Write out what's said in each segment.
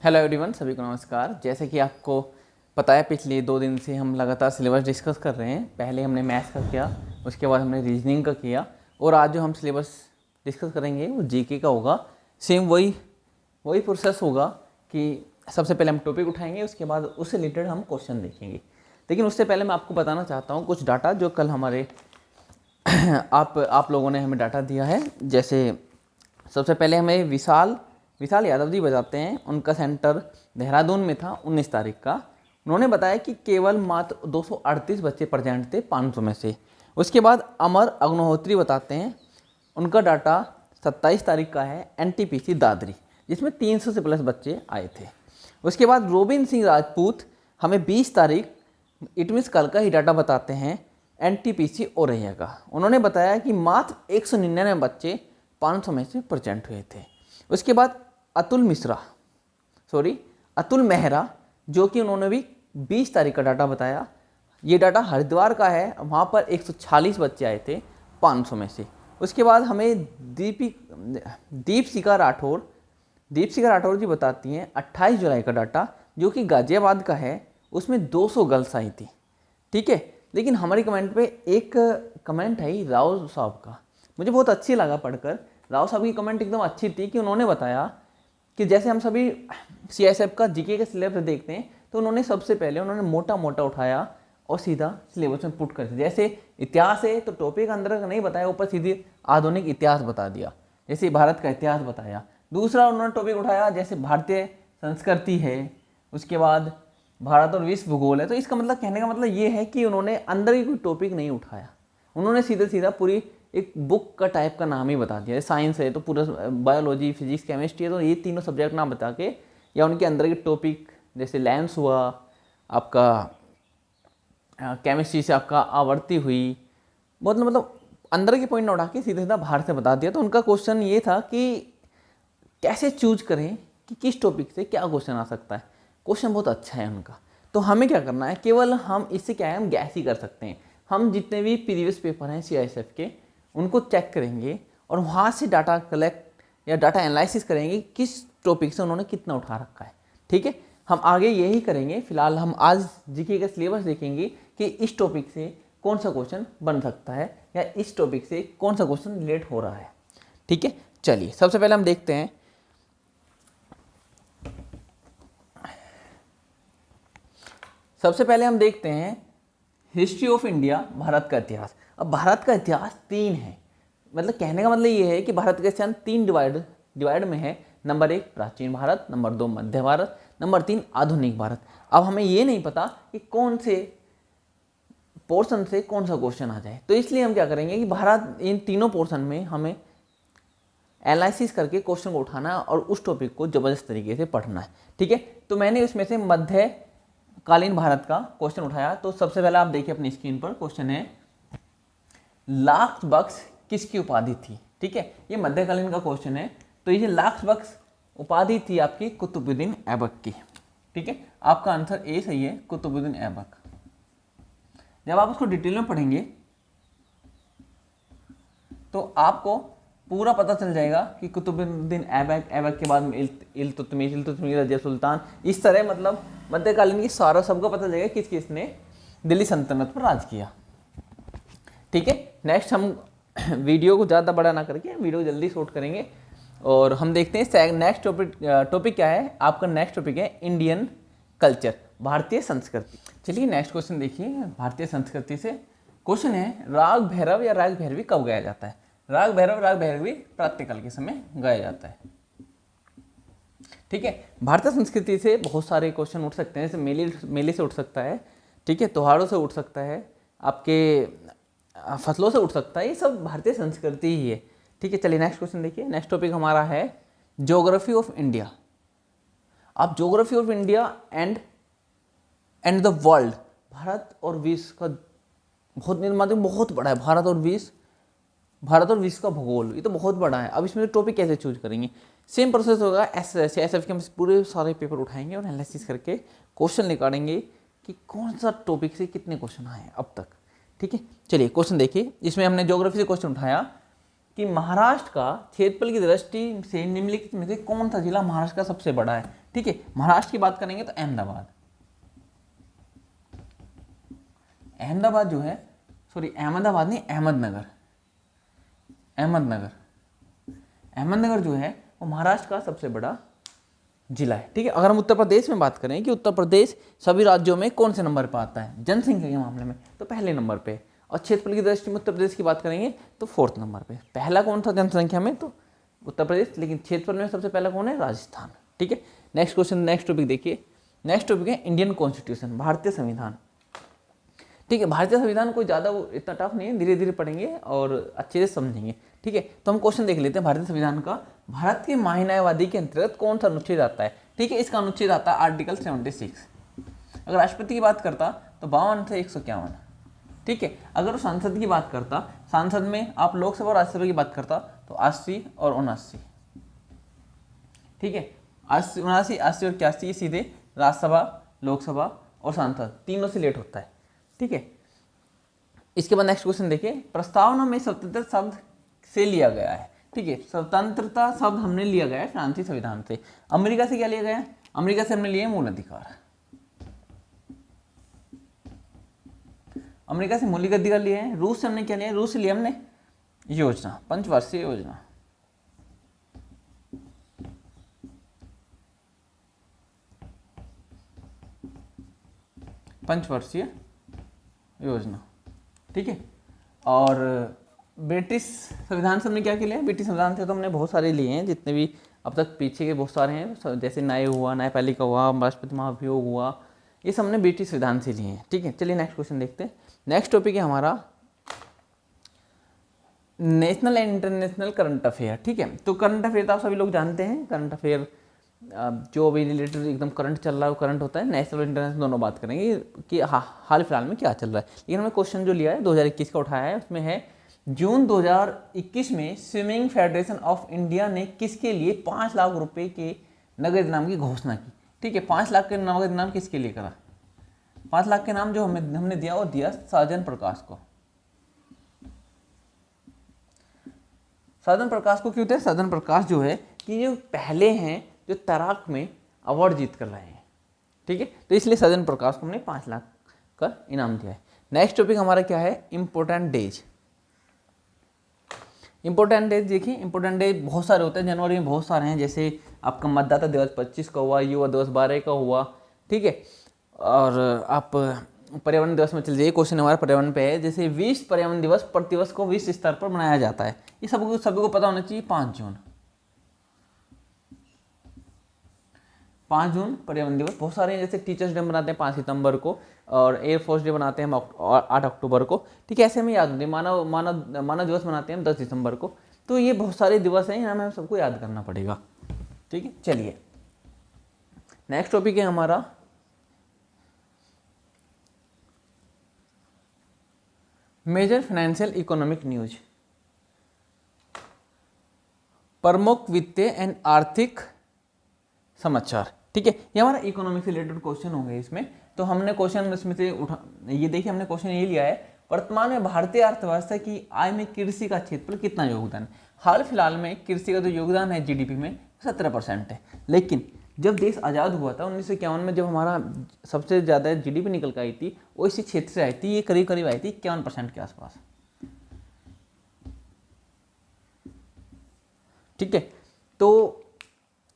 Hello everyone, सभी को नमस्कार। जैसे कि आपको पता है, पिछले 2 दिन से हम लगातार सिलेबस डिस्कस कर रहे हैं। पहले हमने मैथ्स का किया, उसके बाद हमने रीजनिंग का किया, और आज जो हम सिलेबस डिस्कस करेंगे वो जीके का होगा। सेम वही प्रोसेस होगा कि सबसे पहले हम टॉपिक उठाएंगे, उसके बाद उससे रिलेटेड हम क्वेश्चन देखेंगे। लेकिन उससे पहले मैं आपको बताना चाहता हूँ कुछ डाटा जो कल हमारे आप लोगों ने हमें डाटा दिया है। जैसे सबसे पहले हमें विशाल यादव जी बताते हैं। उनका सेंटर देहरादून में था 19 तारीख का। उन्होंने बताया कि केवल मात्र 238 बच्चे प्रेजेंट थे 500 में से। उसके बाद अमर अग्निहोत्री बताते हैं, उनका डाटा 27 तारीख का है एनटीपीसी दादरी, जिसमें 300 से प्लस बच्चे आए थे। उसके बाद रोबिन सिंह राजपूत हमें 20 तारीख इट मीन्स कल का ही डाटा बताते हैं एनटीपीसी औरैया का। उन्होंने बताया कि मात्र 199 बच्चे 500 में से प्रेजेंट हुए थे। उसके बाद अतुल मेहरा, जो कि उन्होंने भी 20 तारीख का डाटा बताया। ये डाटा हरिद्वार का है, वहाँ पर 146 बच्चे आए थे 500 में से। उसके बाद हमें दीपशिखा राठौर जी बताती हैं 28 जुलाई का डाटा, जो कि गाजियाबाद का है। उसमें 200 गर्ल्स आई थी, ठीक है। लेकिन हमारी कमेंट पे एक कमेंट है राव साहब का, मुझे बहुत अच्छी लगा पढ़कर। राव साहब की कमेंट एकदम अच्छी थी कि उन्होंने बताया कि जैसे हम सभी सीआईएसएफ का जीके के सिलेबस देखते हैं, तो उन्होंने सबसे पहले मोटा उठाया और सीधा सिलेबस में पुट कर दिया। जैसे इतिहास है तो टॉपिक अंदर का नहीं बताया, ऊपर सीधे आधुनिक इतिहास बता दिया, जैसे भारत का इतिहास बताया। दूसरा उन्होंने टॉपिक उठाया जैसे भारतीय संस्कृति है, उसके बाद भारत और विश्व भूगोल है। तो इसका मतलब, कहने का मतलब ये है कि उन्होंने अंदर ही कोई टॉपिक नहीं उठाया, उन्होंने सीधा पूरी एक बुक का टाइप का नाम ही बता दिया। साइंस है तो पूरा बायोलॉजी, फिजिक्स, केमिस्ट्री है तो ये तीनों सब्जेक्ट नाम बता के, या उनके अंदर के टॉपिक जैसे लेंस हुआ आपका, केमिस्ट्री से आपका आवर्ती हुई, बहुत मतलब अंदर के पॉइंट ना उठा के सीधा बाहर से बता दिया। तो उनका क्वेश्चन ये था कि कैसे चूज करें कि किस टॉपिक से क्या क्वेश्चन आ सकता है। क्वेश्चन बहुत अच्छा है उनका। तो हमें क्या करना है, केवल हम इससे क्या है, हम गैस ही कर सकते हैं। हम जितने भी प्रीवियस पेपर हैं सीआईएसएफ के, उनको चेक करेंगे और वहाँ से डाटा कलेक्ट या डाटा एनालिसिस करेंगे किस टॉपिक से उन्होंने कितना उठा रखा है, ठीक है। हम आगे यही करेंगे। फिलहाल हम आज जीके का सिलेबस देखेंगे कि इस टॉपिक से कौन सा क्वेश्चन बन सकता है या इस टॉपिक से कौन सा क्वेश्चन रिलेट हो रहा है, ठीक है। चलिए सबसे पहले हम देखते हैं, हिस्ट्री ऑफ इंडिया, भारत का इतिहास। अब भारत का इतिहास 3 है, मतलब कहने का मतलब ये है कि भारत का इतिहास 3 डिवाइड में है। नंबर 1 प्राचीन भारत, नंबर 2 मध्य भारत, नंबर 3 आधुनिक भारत। अब हमें ये नहीं पता कि कौन से पोर्शन से कौन सा क्वेश्चन आ जाए, तो इसलिए हम क्या करेंगे कि भारत इन तीनों पोर्शन में हमें एनालिसिस करके क्वेश्चन को उठाना है और उस टॉपिक को जबरदस्त तरीके से पढ़ना है, ठीक है। तो मैंने उसमें से मध्यकालीन भारत का क्वेश्चन उठाया। तो सबसे पहले आप देखिए अपनी स्क्रीन पर, क्वेश्चन है लाक्स बक्स किसकी उपाधि थी, ठीक है। ये मध्यकालीन का क्वेश्चन है। तो ये लाक्स बक्स उपाधि थी आपकी कुतुबुद्दीन ऐबक की, ठीक है। आपका आंसर ए सही है, कुतुबुद्दीन ऐबक। जब आप उसको डिटेल में पढ़ेंगे तो आपको पूरा पता चल जाएगा कि कुतुबुद्दीन ऐबक के बाद में इल्तुतमिश, रजिया सुल्तान, इस तरह मतलब मध्यकालीन की सारा सबको पता चलेगा किस किसने दिल्ली सल्तनत पर राज किया, ठीक है। नेक्स्ट हम वीडियो को ज़्यादा बड़ा ना करके वीडियो जल्दी शूट करेंगे और हम देखते हैं नेक्स्ट टॉपिक क्या है। आपका नेक्स्ट टॉपिक है इंडियन कल्चर, भारतीय संस्कृति। चलिए नेक्स्ट क्वेश्चन देखिए, भारतीय संस्कृति से क्वेश्चन है राग भैरव या राग भैरवी कब गाया जाता है। राग भैरवी प्रातःकाल के समय गाया जाता है, ठीक है। भारतीय संस्कृति से बहुत सारे क्वेश्चन उठ सकते हैं, जैसे मेले से उठ सकता है, ठीक है, त्योहारों से उठ सकता है, आपके फसलों से उठ सकता है, ये सब भारतीय संस्कृति ही है, ठीक है। चलिए नेक्स्ट क्वेश्चन देखिए। नेक्स्ट टॉपिक हमारा है ज्योग्राफी ऑफ इंडिया। अब geography of India and the world, Bharat और विश्व का बहुत बड़ा है। भारत और विश्व का भूगोल, ये तो बहुत बड़ा है। अब इसमें टॉपिक कैसे चूज करेंगे, सेम प्रोसेस होगा। एसएफ के हम पूरे सारे पेपर उठाएंगे और एनालिसिस करके क्वेश्चन निकालेंगे कि कौन सा टॉपिक से कितने क्वेश्चन आए अब तक, ठीक है। चलिए क्वेश्चन देखिए, इसमें हमने ज्योग्राफी से क्वेश्चन उठाया कि महाराष्ट्र का क्षेत्रफल की दृष्टि से निम्नलिखित में से कौन सा जिला महाराष्ट्र का सबसे बड़ा है। ठीक है, महाराष्ट्र की बात करेंगे तो अहमदाबाद। अहमदाबाद जो है, सॉरी अहमदाबाद नहीं, अहमदनगर। अहमदनगर जो है वो महाराष्ट्र का सबसे बड़ा जिला है। ठीक है, अगर हम उत्तर प्रदेश में बात करें कि उत्तर प्रदेश सभी राज्यों में कौन से नंबर पर आता है जनसंख्या के मामले में, तो पहले नंबर पे। और क्षेत्रफल की दृष्टि में उत्तर प्रदेश की बात करेंगे तो 4th नंबर पे। पहला कौन था जनसंख्या में, तो उत्तर प्रदेश, लेकिन क्षेत्रफल में सबसे पहला कौन है, राजस्थान। ठीक है, नेक्स्ट क्वेश्चन, नेक्स्ट टॉपिक देखिए। नेक्स्ट टॉपिक है इंडियन कॉन्स्टिट्यूशन, भारतीय संविधान। ठीक है, भारतीय संविधान कोई ज़्यादा इतना टफ नहीं है, धीरे धीरे पढ़ेंगे और अच्छे से समझेंगे। ठीक है, तो हम क्वेश्चन देख लेते हैं भारतीय संविधान का। भारत के महान्यायवादी के अंतर्गत कौन सा अनुच्छेद आता है। ठीक है, इसका अनुच्छेद आता है आर्टिकल 76। अगर राष्ट्रपति की बात करता तो 52 से 151। ठीक है, अगर संसद की बात करता, संसद में आप लोकसभा और राज्यसभा की बात करता तो 80 और 79। ठीक है, 80, 79, 80 और 81 ये सीधे राज्यसभा, लोकसभा और संसद तीनों से लेट होता है। ठीक है, इसके बाद नेक्स्ट क्वेश्चन देखिए। प्रस्तावना में स्वतंत्र शब्द से लिया गया है। ठीक है, स्वतंत्रता शब्द हमने लिया गया है फ्रांसीसी संविधान से। अमेरिका से क्या लिया गया है, अमेरिका से हमने लिए मूल अधिकार। अमेरिका से मौलिक अधिकार लिए हैं। रूस से हमने क्या लिया, रूस से लिया हमने योजना, पंचवर्षीय योजना। पंचवर्षीय योजना। ठीक है, और ब्रिटिश संविधान से हमने क्या किया है, ब्रिटिश संविधान से तो हमने बहुत सारे लिए हैं, जितने भी अब तक पीछे के बहुत सारे हैं, जैसे न्याय हुआ, न्यायपालिका हुआ, राष्ट्रपति महाभियोग हुआ, ये सब हमने ब्रिटिश संविधान से लिए हैं। ठीक है, चलिए नेक्स्ट क्वेश्चन देखते हैं। नेक्स्ट टॉपिक है हमारा national and international current affair. ठीक है, तो करंट अफेयर तो आप सभी लोग जानते हैं, करंट अफेयर जो भी रिलेटेड एकदम करंट चल रहा है वो करंट होता है। नेशनल और इंटरनेशनल दोनों बात करेंगे कि हाल फिलहाल में क्या चल रहा है। लेकिन हमें क्वेश्चन जो लिया है 2021 का उठाया है, उसमें है जून 2021 में स्विमिंग फेडरेशन ऑफ इंडिया ने किसके लिए 5 लाख रुपए के नगद इनाम की घोषणा की। ठीक है, 5 लाख के नगद इनाम किसके लिए करा, 5 लाख के नाम जो हमने दिया वो दिया साजन प्रकाश को। साजन प्रकाश को क्यों थे, साजन प्रकाश जो है कि ये पहले हैं जो तैराक में अवार्ड जीत कर रहे हैं। ठीक है, तो इसलिए साजन प्रकाश को हमने 5 लाख का इनाम दिया है। नेक्स्ट टॉपिक हमारा क्या है, इंपॉर्टेंट डेज। इंपॉर्टेंट डेज देखिए, इंपॉर्टेंट डेज बहुत सारे होते हैं, जनवरी में बहुत सारे हैं, जैसे आपका मतदाता दिवस 25 का हुआ, युवा दिवस 12 का हुआ। ठीक है, और आप पर्यावरण दिवस में चल जाइए, क्वेश्चन हमारा पर्यावरण पे है, जैसे विश्व पर्यावरण दिवस प्रतिवर्ष को विश्व स्तर पर मनाया जाता है, ये सभी को पता होना चाहिए। 5 जून, 5 जून पर्यावरण दिवस। बहुत सारे हैं, जैसे टीचर्स डे मनाते हैं 5 सितंबर को, और एयरफोर्स डे मनाते हैं हम 8 अक्टूबर को। ठीक है, ऐसे हमें याद होते हैं। मानव दिवस मनाते हैं हम 10 दिसंबर को। तो ये बहुत सारे दिवस हैं, हमें सबको याद करना पड़ेगा। ठीक है, चलिए नेक्स्ट टॉपिक है हमारा मेजर फाइनेंशियल इकोनॉमिक न्यूज, प्रमुख वित्तीय एंड आर्थिक समाचार। ठीक है, ये हमारा इकोनॉमिक से रिलेटेड क्वेश्चन होंगे इसमें। तो हमने क्वेश्चन इसमें से ये देखिए, हमने क्वेश्चन ये लिया है, वर्तमान में भारतीय अर्थव्यवस्था की आय में कृषि का क्षेत्रफल कितना योगदान। हाल फिलहाल में कृषि का जो योगदान है जीडीपी में 17% है, लेकिन जब देश आज़ाद हुआ था 1951 में, जब हमारा सबसे ज़्यादा जीडीपी निकल कर आई थी वो इसी क्षेत्र से आई थी, ये करीब करीब आई थी 51% के आसपास। ठीक है, तो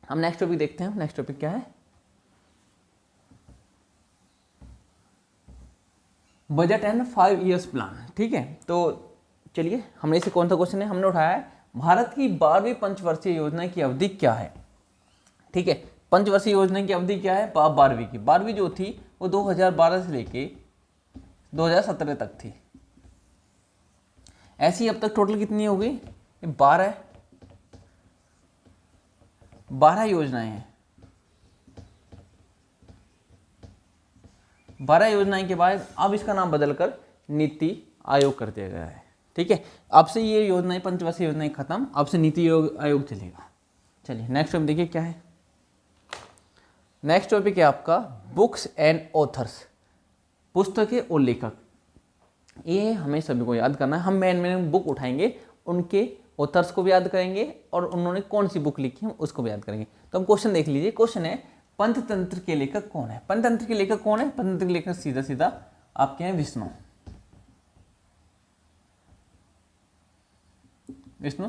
हम नेक्स्ट टॉपिक देखते हैं। नेक्स्ट टॉपिक क्या है, बजट एंड 5 ईयर्स प्लान। ठीक है, तो चलिए हमने इसे कौन सा क्वेश्चन है हमने उठाया है, भारत की 12वीं पंचवर्षीय योजना की अवधि क्या है। ठीक है, पंचवर्षीय योजना की अवधि क्या है, 12वीं की। 12वीं जो थी वो 2012 से लेके 2017 तक थी। ऐसी अब तक टोटल कितनी हो गई, 12 योजनाएं हैं। 12 योजनाएं के बाद अब इसका नाम बदलकर नीति आयोग कर दिया गया है। ठीक है, अब से ये योजनाएं पंचवर्षीय योजनाएं खत्म, अब से नीति आयोग चलेगा। चलिए नेक्स्ट टॉपिक देखिए क्या है। नेक्स्ट टॉपिक है आपका बुक्स एंड ऑथर्स, पुस्तकें और लेखक। ये हमें सभी को याद करना है। हम मेन बुक उठाएंगे, उनके ऑथर्स को भी याद करेंगे और उन्होंने कौन सी बुक लिखी है उसको भी याद करेंगे। तो हम क्वेश्चन देख लीजिए। क्वेश्चन है पंचतंत्र के लेखक कौन है? पंचतंत्र के लेखक कौन है? पंचतंत्र के लेखक सीधा सीधा आपके हैं विष्णु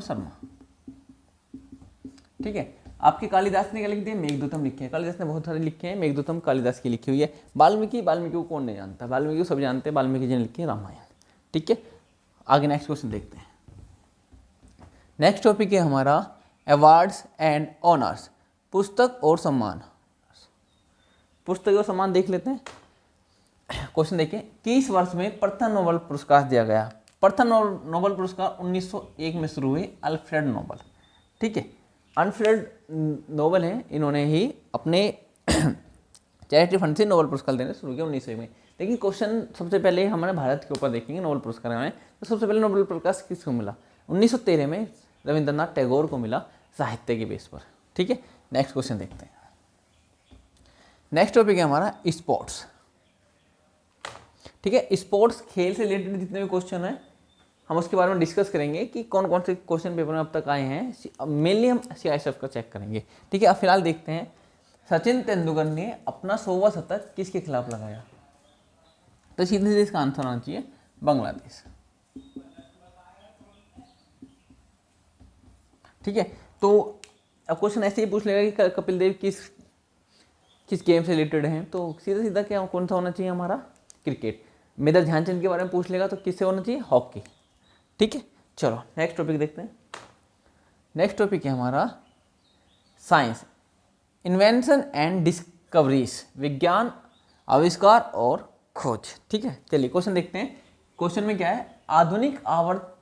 शर्मा। ठीक है। आपके कालिदास ने क्या लिख दिया? मेघदूतम लिखे हैं। कालिदास ने बहुत सारे लिखे हैं, मेघदूतम कालिदास की लिखी हुई है। वाल्मीकि को कौन नहीं जानता? वाल्मीकि को सब जानते हैं, वाल्मीकि जी ने लिखी है रामायण। ठीक है, आगे नेक्स्ट क्वेश्चन देखते हैं। नेक्स्ट टॉपिक है हमारा अवार्ड्स एंड ऑनर्स, पुस्तक और सम्मान। पुस्तक और सम्मान देख लेते हैं। क्वेश्चन देखिए, किस वर्ष में प्रथम नोबेल पुरस्कार दिया गया? प्रथम नोबेल पुरस्कार 1901 में शुरू हुए, अल्फ्रेड नोबेल। ठीक है, अल्फ्रेड नोबेल है, इन्होंने ही अपने चैरिटी फंड से नोबेल पुरस्कार देने शुरू किया 1901 में। लेकिन क्वेश्चन सबसे पहले हमारे भारत के ऊपर देखेंगे नोबेल पुरस्कार में। तो सबसे पहले नोबेल पुरस्कार किसको मिला? 1913 में रविंद्रनाथ टैगोर को मिला, साहित्य के बेस पर। ठीक है, नेक्स्ट क्वेश्चन देखते हैं। नेक्स्ट टॉपिक है हमारा स्पोर्ट्स। ठीक है, स्पोर्ट्स खेल से रिलेटेड जितने भी क्वेश्चन हैं हम उसके बारे में डिस्कस करेंगे कि कौन कौन से क्वेश्चन पेपर में अब तक आए हैं। मेनली हम CISF का चेक करेंगे। ठीक है, अब फिलहाल देखते हैं सचिन तेंदुलकर ने अपना 100वां शतक किसके खिलाफ लगाया? तो सीधे सीधे इसका आंसर आना चाहिए बांग्लादेश। ठीक है, तो अब क्वेश्चन ऐसे ही पूछ लेगा कि कपिल देव किस गेम से रिलेटेड हैं, तो सीधा सीधा क्या कौन सा होना चाहिए हमारा? क्रिकेट। मेजर ध्यानचंद के बारे में पूछ लेगा तो किससे होना चाहिए? हॉकी। ठीक है, चलो नेक्स्ट टॉपिक देखते हैं। नेक्स्ट टॉपिक है हमारा साइंस, इन्वेंशन एंड डिस्कवरीज, विज्ञान, आविष्कार और खोज। ठीक है, चलिए क्वेश्चन देखते हैं। क्वेश्चन में क्या है? आधुनिक आवर्त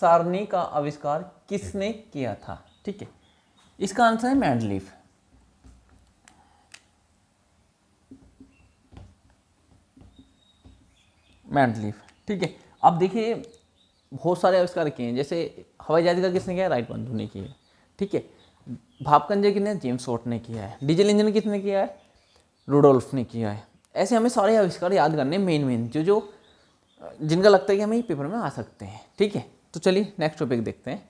सारणी का आविष्कार किसने किया था? ठीक है, इसका आंसर है मेंडलीफ। मेंडलीफ। ठीक है, अब देखिए बहुत सारे आविष्कार किए हैं, जैसे हवाई जहाज का किसने किया है? राइट बंधु ने किया है। ठीक है, भापकंजे किसने? जेम्स वॉट ने किया है। डीजल इंजन किसने किया है? रुडोल्फ ने किया है। ऐसे हमें सारे आविष्कार याद करने, मेन जो जिनका लगता है कि हमें ये पेपर में आ सकते हैं। ठीक है, तो चलिए नेक्स्ट टॉपिक देखते हैं।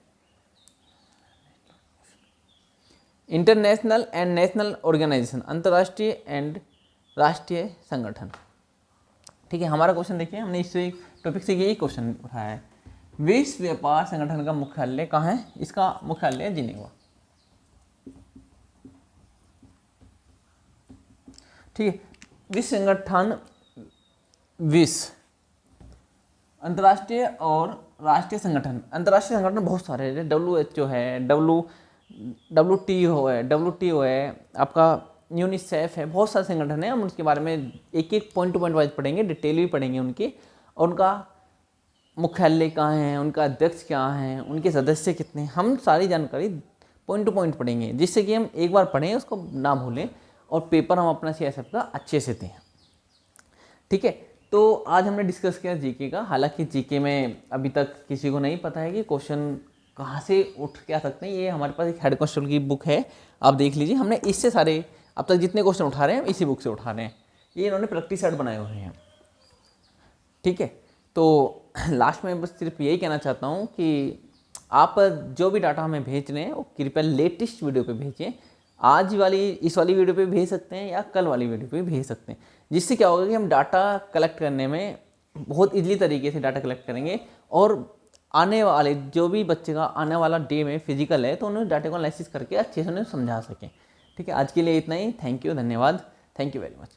इंटरनेशनल एंड नेशनल ऑर्गेनाइजेशन, अंतर्राष्ट्रीय एंड राष्ट्रीय संगठन। ठीक है, हमारा क्वेश्चन देखिए, हमने इस टॉपिक से यही क्वेश्चन उठाया है। विश्व व्यापार संगठन का मुख्यालय कहाँ है? इसका मुख्यालय है जिनेवा। ठीक है, विश्व संगठन, विश्व अंतर्राष्ट्रीय और राष्ट्रीय संगठन। अंतर्राष्ट्रीय संगठन बहुत सारे हैं, WHO है, WTO है, आपका यूनिसेफ है, बहुत सारे संगठन हैं। हम उसके बारे में एक एक पॉइंट टू पॉइंट वाइज पढ़ेंगे, डिटेल भी पढ़ेंगे उनकी, और उनका मुख्यालय कहाँ है, उनका अध्यक्ष क्या है, उनके सदस्य कितने हैं, हम सारी जानकारी पॉइंट टू पॉइंट पढ़ेंगे, जिससे कि हम एक बार पढ़ें उसको ना भूलें और पेपर हम अपना CISF का अच्छे से दें। ठीक है, तो आज हमने डिस्कस किया जीके का। हालांकि जीके में अभी तक किसी को नहीं पता है कि क्वेश्चन कहाँ से उठ के आ सकते हैं। ये हमारे पास एक हेड कांस्टेबल की बुक है, आप देख लीजिए। हमने इससे सारे अब तक जितने क्वेश्चन उठा रहे हैं इसी बुक से उठा रहे हैं। ये इन्होंने प्रैक्टिस सेट बनाए हुए हैं। ठीक है, तो लास्ट में बस सिर्फ यही कहना चाहता हूँ कि आप जो भी डाटा हमें भेज रहे हैं वो कृपया लेटेस्ट वीडियो पे भेजें। आज वाली इस वाली वीडियो पे भेज सकते हैं या कल वाली वीडियो पे भेज सकते हैं, जिससे क्या होगा कि हम डाटा कलेक्ट करने में बहुत ईजिली तरीके से डाटा कलेक्ट करेंगे, और आने वाले जो भी बच्चे का आने वाला डे में फिजिकल है तो उन्हें डाटा को एनालिसिस करके अच्छे से उन्हें समझा सकें। ठीक है, आज के लिए इतना ही। थैंक यू, धन्यवाद, थैंक यू वेरी मच।